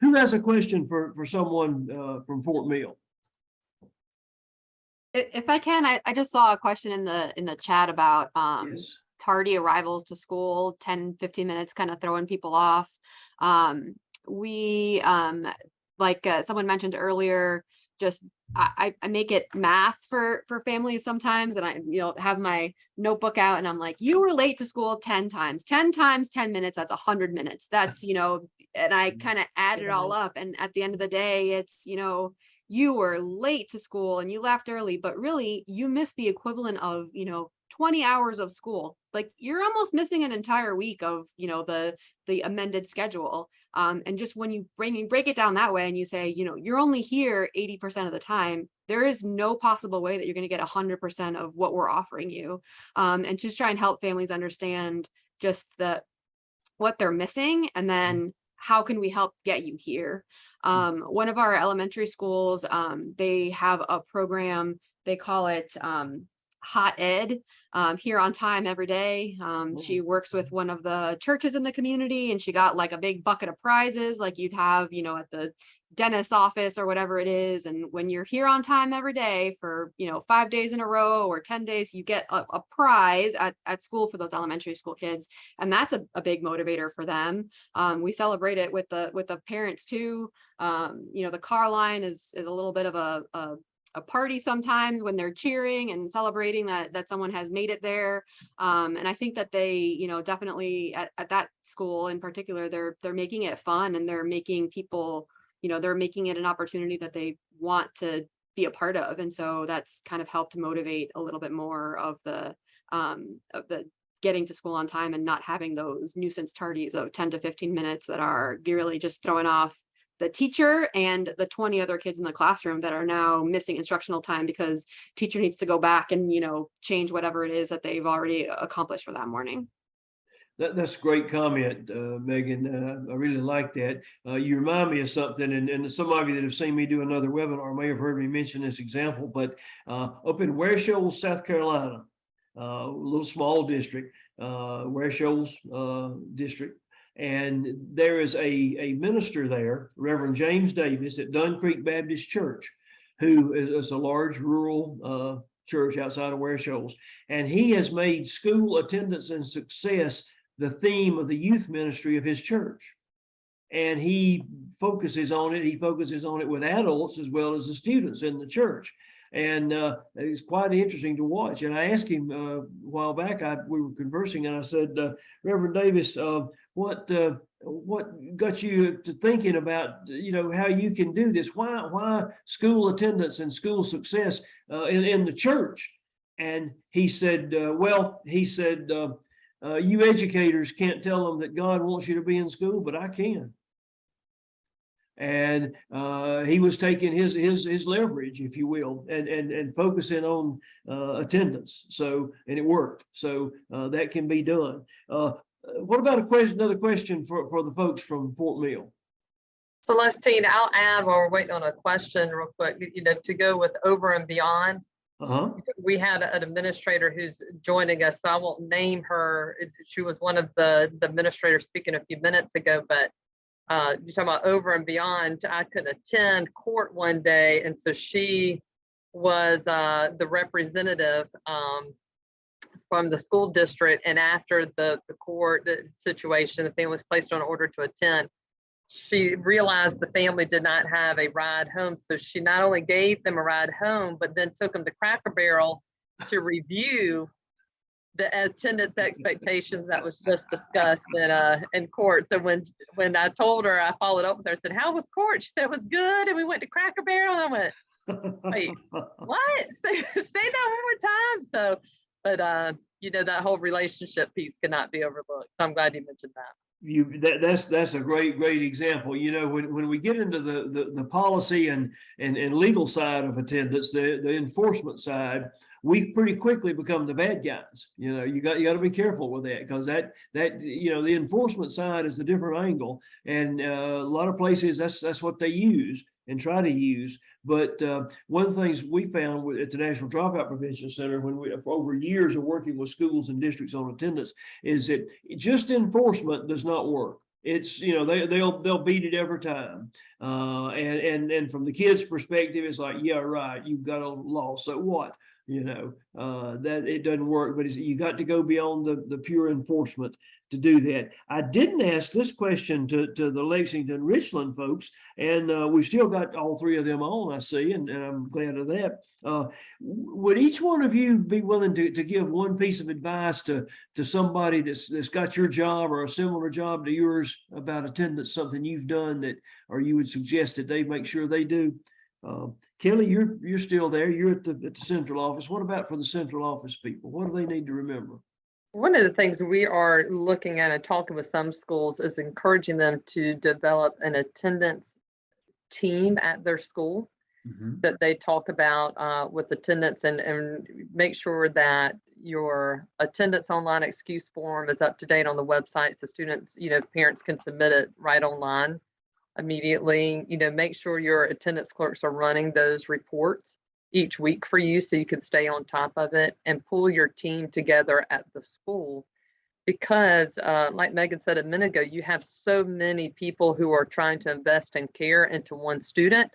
Who has a question for someone from Fort Mill? If I can, I just saw a question in the chat about Yes. tardy arrivals to school, 10, 15 minutes, kind of throwing people off. We like someone mentioned earlier, just I make it math for families sometimes, and I have my notebook out and I'm like, you were late to school 10 times, 10 times 10 minutes, that's 100 minutes. That's and I kind of add it all up, and at the end of the day, it's you were late to school and you left early, but really you missed the equivalent of 20 hours of school. Like, you're almost missing an entire week of the amended schedule. And just when you break it down that way and you say, you're only here 80% of the time, there is no possible way that you're going to get 100% of what we're offering you. And just try and help families understand just what they're missing, and then how can we help get you here? One of our elementary schools, they have a program, they call it Hot Ed, here on time every day. She works with one of the churches in the community, and she got like a big bucket of prizes like you'd have, at the dentist's office or whatever it is. And when you're here on time every day for 5 days in a row or 10 days, you get a prize at school for those elementary school kids, and that's a big motivator for them. We celebrate it with the parents too. The car line is a little bit of a party sometimes when they're cheering and celebrating that someone has made it there. And I think that they, definitely at that school in particular, they're making it fun, and they're making people, they're making it an opportunity that they want to be a part of. And so that's kind of helped motivate a little bit more of the getting to school on time and not having those nuisance tardies of 10 to 15 minutes that are really just throwing off the teacher and the 20 other kids in the classroom that are now missing instructional time because teacher needs to go back and change whatever it is that they've already accomplished for that morning. That's a great comment, Megan. I really like that. You remind me of something, and some of you that have seen me do another webinar may have heard me mention this example, but up in Ware Shoals, South Carolina, a little small district, Ware Shoals district, and there is a minister there, Reverend James Davis at Dunn Creek Baptist Church, who is a large rural church outside of Ware Shoals, and he has made school attendance and success the theme of the youth ministry of his church. And he focuses on it. He focuses on it with adults as well as the students in the church. And it's quite interesting to watch. And I asked him a while back, we were conversing, and I said, Reverend Davis, what got you to thinking about, how you can do this? Why school attendance and school success in the church? And he said, you educators can't tell them that God wants you to be in school, but I can. And he was taking his leverage, if you will, and focusing on attendance. So, and it worked. So that can be done. What about another question for the folks from Fort Mill? Celestine, I'll add while we're waiting on a question real quick, to go with over and beyond. We had an administrator who's joining us, so I won't name her. She was one of the administrators speaking a few minutes ago, but you're talking about over and beyond. I could attend court one day, and so she was the representative from the school district, and after the court situation, the family was placed on order to attend. She realized the family did not have a ride home, so she not only gave them a ride home, but then took them to Cracker Barrel to review the attendance expectations that was just discussed in court. So when I told her, I followed up with her, I said, "How was court?" She said it was good, and we went to Cracker Barrel. And I went, "Wait, what? Say that one more time." So, but that whole relationship piece cannot be overlooked. So I'm glad you mentioned that. That's a great example. When we get into the policy and legal side of attendance, the enforcement side, we pretty quickly become the bad guys. You got to be careful with that, because that the enforcement side is a different angle, and a lot of places that's what they use and try to use. But one of the things we found at the National Dropout Prevention Center, when we over years of working with schools and districts on attendance, is that just enforcement does not work. It's, you know, they'll beat it every time. And from the kids' perspective, it's like, yeah, right, you've got a law, so what? You know, that it doesn't work, but you got to go beyond the pure enforcement to do that. I didn't ask this question to the Lexington Richland folks, and we've still got all three of them on, I see, and I'm glad of that. Would each one of you be willing to give one piece of advice to somebody that's got your job or a similar job to yours about attendance, something you've done that, or you would suggest that they make sure they do? Kelly, you're still there. You're at the central office. What about for the central office people? What do they need to remember? One of the things we are looking at and talking with some schools is encouraging them to develop an attendance team at their school that they talk about with attendance, and make sure that your attendance online excuse form is up to date on the website, so students, parents can submit it right online immediately. Make sure your attendance clerks are running those reports each week for you so you can stay on top of it, and pull your team together at the school. Because like Megan said a minute ago, you have so many people who are trying to invest in care into one student.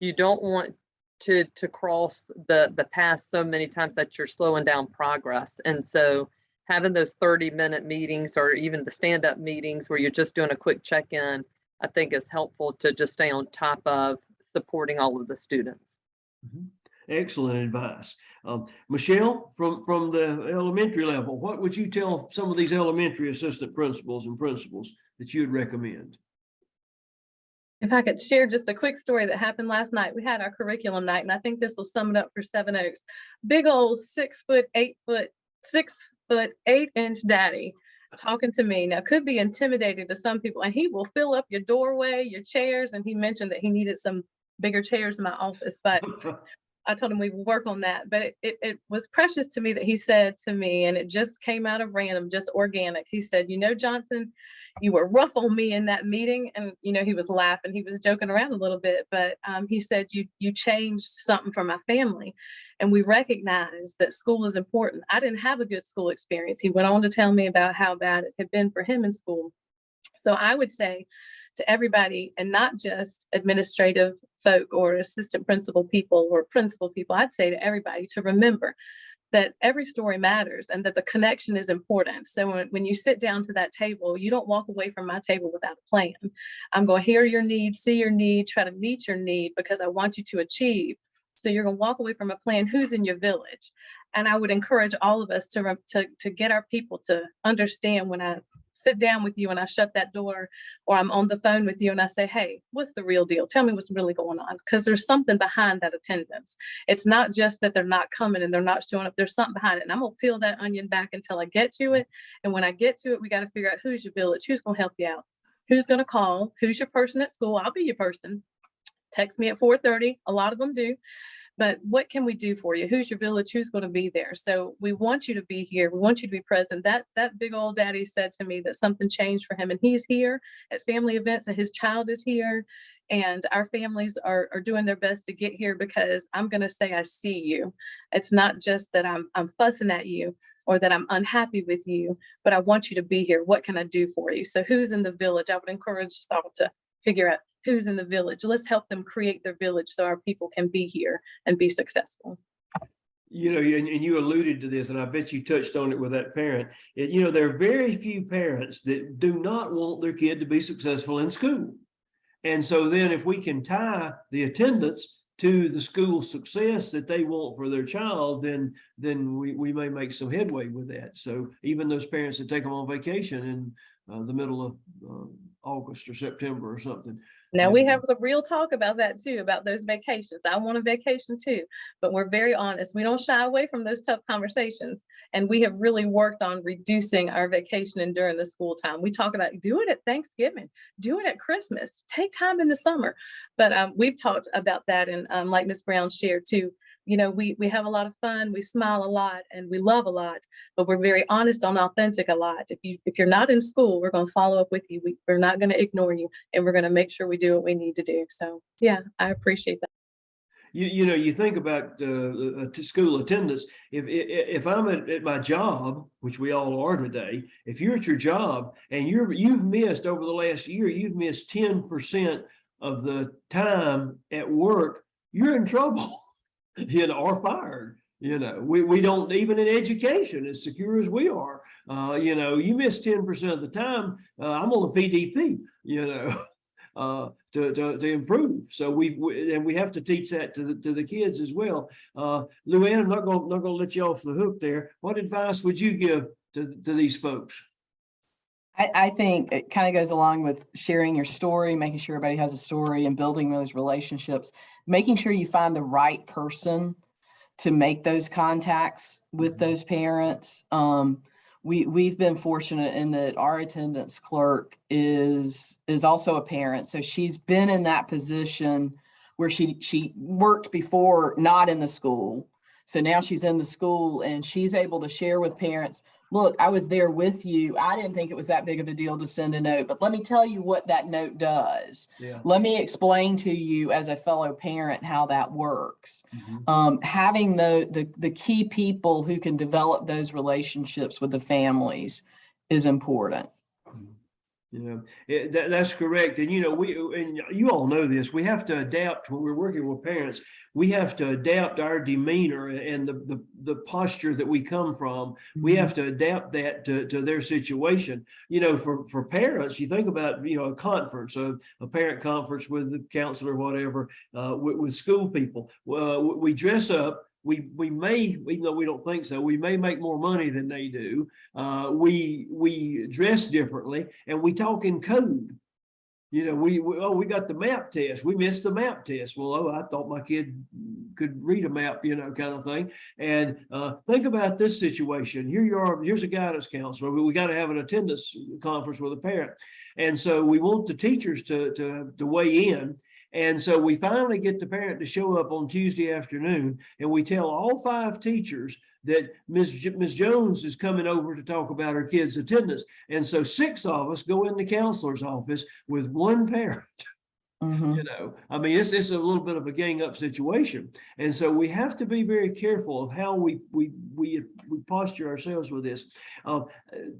You don't want to cross the path so many times that you're slowing down progress. And so having those 30-minute meetings, or even the stand-up meetings where you're just doing a quick check-in, I think is helpful to just stay on top of supporting all of the students. Excellent advice. Michelle, from the elementary level, what would you tell some of these elementary assistant principals and principals that you'd recommend? If I could share just a quick story that happened last night. We had our curriculum night, and I think this will sum it up for Seven Oaks. Big old 6'8" daddy talking to me. Now, could be intimidating to some people, and he will fill up your doorway, your chairs, and he mentioned that he needed some bigger chairs in my office, but I told him we would work on that. But it was precious to me that he said to me, and it just came out of random, just organic. He said, Johnson, you were rough on me in that meeting. And, he was laughing, he was joking around a little bit, but he said, you changed something for my family. And we recognize that school is important. I didn't have a good school experience. He went on to tell me about how bad it had been for him in school. So I would say to everybody, and not just administrative folk or assistant principal people or principal people, I'd say to everybody to remember that every story matters and that the connection is important. So when you sit down to that table, you don't walk away from my table without a plan. I'm going to hear your need, see your need, try to meet your need, because I want you to achieve. So you're going to walk away from a plan. Who's in your village? And I would encourage all of us to get our people to understand, when I sit down with you and I shut that door, or I'm on the phone with you and I say, hey, what's the real deal? Tell me what's really going on. Because there's something behind that attendance. It's not just that they're not coming and they're not showing up. There's something behind it. And I'm going to peel that onion back until I get to it. And when I get to it, we got to figure out who's your village, who's going to help you out, who's going to call, who's your person at school. I'll be your person. Text me at 4:30. A lot of them do. But what can we do for you? Who's your village? Who's going to be there? So we want you to be here. We want you to be present. That big old daddy said to me that something changed for him, and he's here at family events, and his child is here, and our families are doing their best to get here, because I'm going to say, I see you. It's not just that I'm fussing at you or that I'm unhappy with you, but I want you to be here. What can I do for you? So who's in the village? I would encourage us all to figure out who's in the village. Let's help them create their village so our people can be here and be successful. And you alluded to this, and I bet you touched on it with that parent. There are very few parents that do not want their kid to be successful in school. And so then if we can tie the attendance to the school success that they want for their child, then we may make some headway with that. So even those parents that take them on vacation in the middle of August or September or something. Now we have a real talk about that too, about those vacations. I want a vacation too, but we're very honest. We don't shy away from those tough conversations. And we have really worked on reducing our vacation and during the school time. We talk about do it at Thanksgiving, do it at Christmas, take time in the summer. But we've talked about that, and like Ms. Brown shared too. We have a lot of fun, we smile a lot, and we love a lot, but we're very honest and authentic a lot. If you're not in school, we're going to follow up with you. We're not going to ignore you, and we're going to make sure we do what we need to do. So yeah, I appreciate that. you know, you think about school attendance. If I'm at my job, which we all are today, if you're at your job and you've missed over the last year, you've missed 10% of the time at work, you're in trouble, you know, or fired. You know, we don't, even in education, as secure as we are, you know, you miss 10% of the time, I'm on the PDP, you know, to improve. So we have to teach that to the kids as well. Luann, I'm not gonna let you off the hook there. What advice would you give to these folks? I think it kind of goes along with sharing your story, making sure everybody has a story and building those relationships, making sure you find the right person to make those contacts with those parents. We've been fortunate in that our attendance clerk is also a parent. So she's been in that position where she worked before, not in the school. So now she's in the school and she's able to share with parents, look, I was there with you. I didn't think it was that big of a deal to send a note, but let me tell you what that note does. Yeah. Let me explain to you as a fellow parent how that works. Having the key people who can develop those relationships with the families is important. You know, that's correct. And, you know, and you all know this, we have to adapt when we're working with parents. We have to adapt our demeanor and the posture that we come from. We have to adapt that to their situation. You know, for parents, you think about, you know, a conference, a parent conference with the counselor, or whatever, with school people. We dress up. We may, even though we don't think so, we may make more money than they do. We dress differently and we talk in code. You know, we got the map test. We missed the map test. Well, I thought my kid could read a map, you know, kind of thing. And think about this situation. Here you are, here's a guidance counselor. We got to have an attendance conference with a parent. And so we want the teachers to weigh in. And so we finally get the parent to show up on Tuesday afternoon, and we tell all 5 teachers that Ms. Jones is coming over to talk about her kids' attendance. And so 6 of us go in the counselor's office with 1 parent. You know, I mean, it's a little bit of a gang up situation. And so we have to be very careful of how we posture ourselves with this.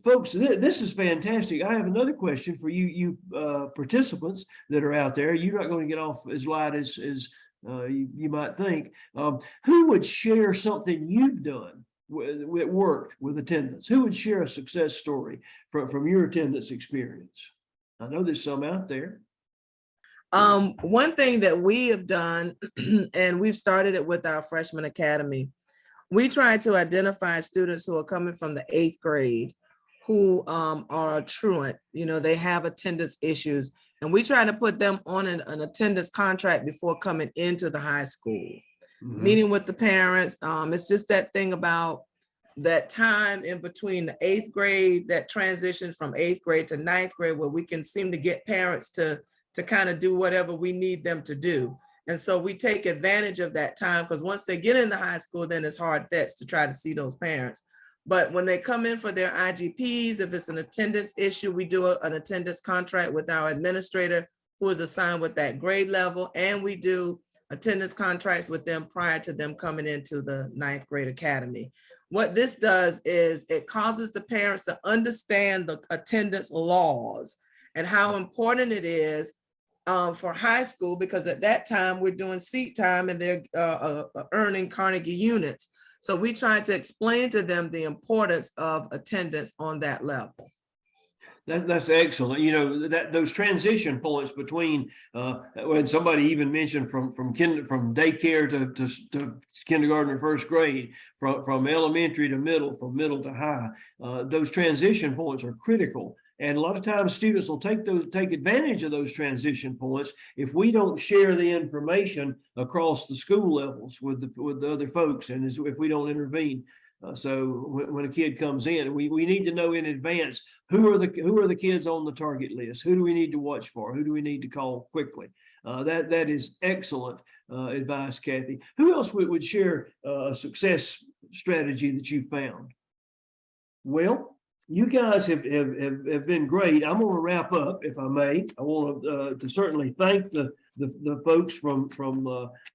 Folks, this is fantastic. I have another question for you participants that are out there. You're not going to get off as light as you might think. Who would share something you've done that worked with attendance? Who would share a success story from your attendance experience? I know there's some out there. One thing that we have done, and we've started it with our freshman academy, we try to identify students who are coming from the 8th grade who are truant, you know, they have attendance issues, and we try to put them on an attendance contract before coming into the high school. Meeting with the parents, it's just that thing about that time in between the 8th grade, that transition from 8th grade to 9th grade, where we can seem to get parents to kind of do whatever we need them to do. And so we take advantage of that time, because once they get into high school, then it's hard fetched to try to see those parents. But when they come in for their IGPs, if it's an attendance issue, we do an attendance contract with our administrator who is assigned with that grade level. And we do attendance contracts with them prior to them coming into the 9th grade academy. What this does is it causes the parents to understand the attendance laws and how important it is for high school, because at that time we're doing seat time and they're earning Carnegie units. So we try to explain to them the importance of attendance on that level. That's excellent. You know, that those transition points between when somebody even mentioned from daycare to kindergarten or 1st grade, from elementary to middle, from middle to high, those transition points are critical. And a lot of times students will take advantage of those transition points if we don't share the information across the school levels with the other folks, and if we don't intervene. So when a kid comes in, we need to know in advance who are the kids on the target list. Who do we need to watch for? Who do we need to call quickly? That is excellent advice, Kathy. Who else would share a success strategy that you found? Well, you guys have been great. I'm going to wrap up, if I may. I want to certainly thank the the folks from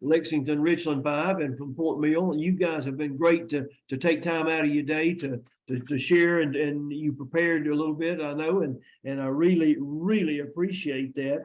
Lexington, Richland 5 and from Fort Mill. You guys have been great to take time out of your day to share, and you prepared a little bit, I know, and I really, really appreciate that.